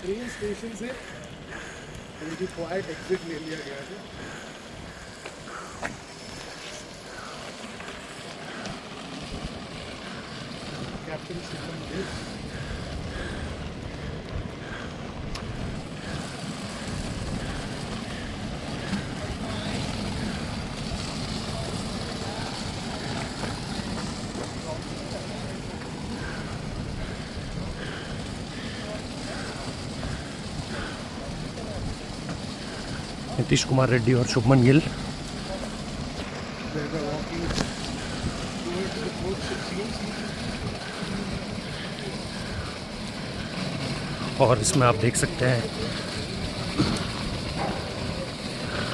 Train station से उनकी quite exit ले लिया गया है। कैप्टन शिवम देव नीतीश कुमार रेड्डी और शुभमन गिल। और इसमें आप देख सकते हैं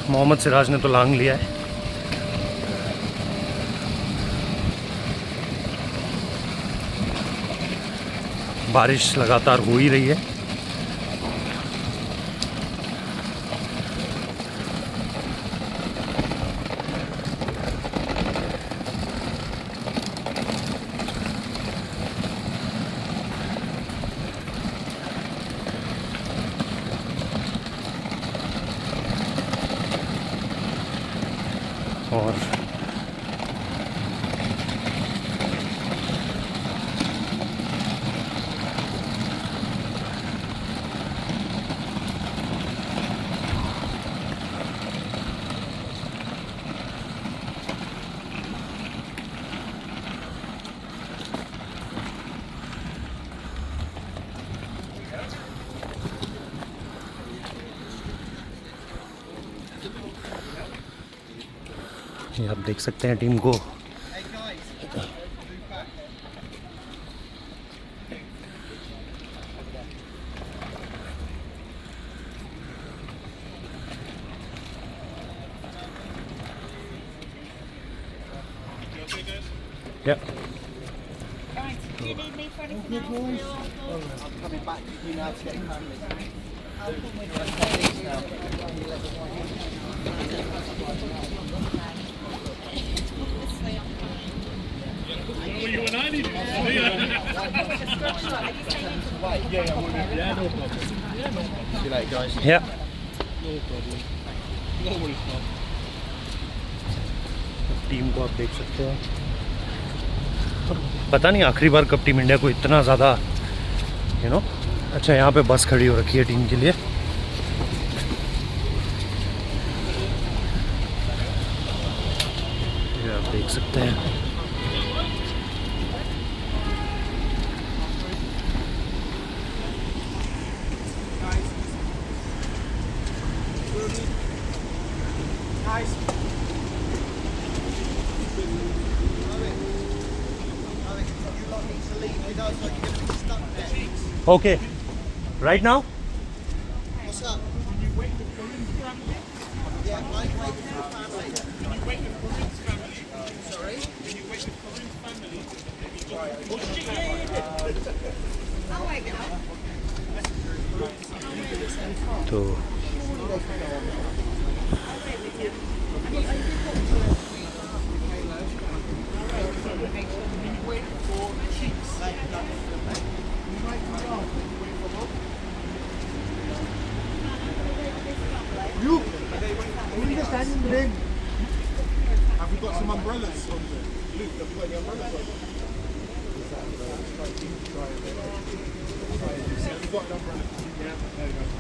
मोहम्मद सिराज ने तो लांग लिया है। बारिश लगातार हो ही रही है। और ये आप देख सकते हैं टीम को। Yeah. Guys, do you need me for anything else? I'm coming back to you now to get family. I'll come with you. you and I need to See you later, guys. Yeah. Team को आप देख सकते हो। पता नहीं आखिरी बार कब team India को इतना ज़्यादा अच्छा यहाँ पे बस खड़ी हो रखी है टीम के लिए। ये आप देख सकते हैं। Okay, right now? What's up? Yeah, I'm waiting for the family. Sorry? तो You stand in the rain. Have we got some umbrellas on there? Luke, have we got any umbrellas on there? Have we got an umbrella? Yeah, there you go.